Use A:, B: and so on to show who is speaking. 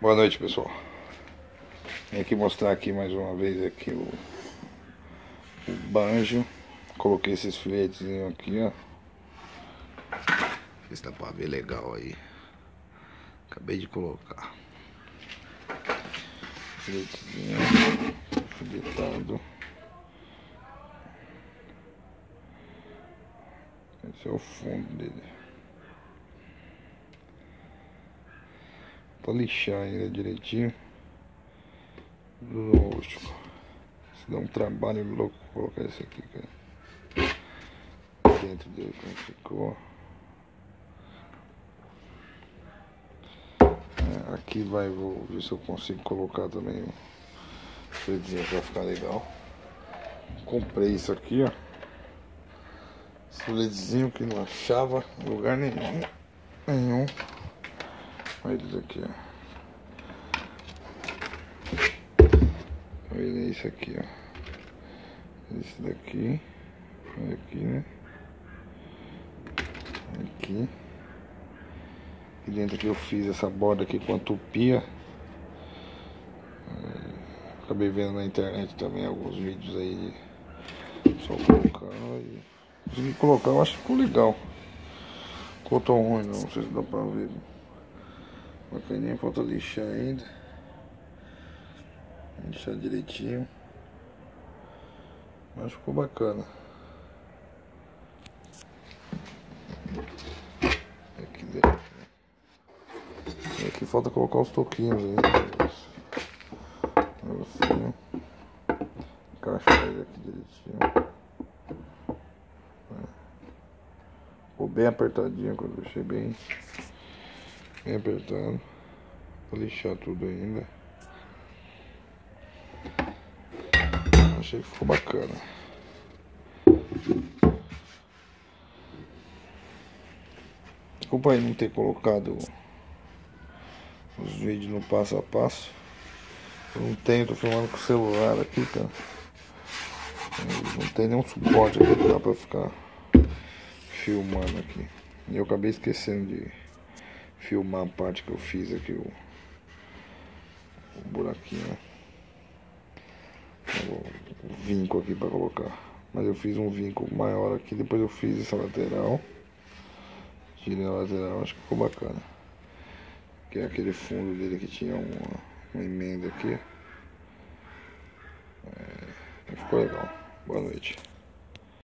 A: Boa noite, pessoal. Vim aqui mostrar aqui mais uma vez aqui o banjo. Coloquei esses filetezinhos aqui, ó. Não sei se dá pra ver legal aí. Acabei de colocar. Filetezinho filetado. Esse é o fundo dele. Pra lixar ainda direitinho. Lógico. Se dá um trabalho louco colocar esse aqui, cara. Dentro dele como ficou. Aqui vou ver se eu consigo colocar também um filetezinho pra ficar legal. Comprei isso aqui, ó. Esse filetezinho que não achava em lugar nenhum. Olha eles aqui, ó. Olha isso aqui, ó. Esse daqui. Olha aqui, né? Aqui. Aqui dentro que eu fiz essa borda aqui com a tupia. Acabei vendo na internet também alguns vídeos aí de só colocando e consegui colocar, eu acho que ficou legal. Ficou tão ruim não sei se dá pra ver. Bacaninha, falta lixar ainda. Lixar direitinho. Mas ficou bacana. Aqui dentro. E aqui falta colocar os toquinhos ainda. Assim, encaixar ele aqui direitinho. Ficou bem apertadinho quando eu deixei bem apertado. Vou lixar tudo ainda. Achei que ficou bacana. Desculpa aí não ter colocado os vídeos no passo a passo. Eu não tenho, tô filmando com o celular aqui, cara. Não tem nenhum suporte aqui que dá pra ficar filmando aqui. E eu acabei esquecendo de filmar a parte que eu fiz aqui, o buraquinho, o vinco aqui pra colocar. Mas eu fiz um vinco maior aqui, depois eu fiz essa lateral. Tirei a lateral, acho que ficou bacana. Que é aquele fundo dele que tinha uma emenda aqui. Ficou legal. Boa noite.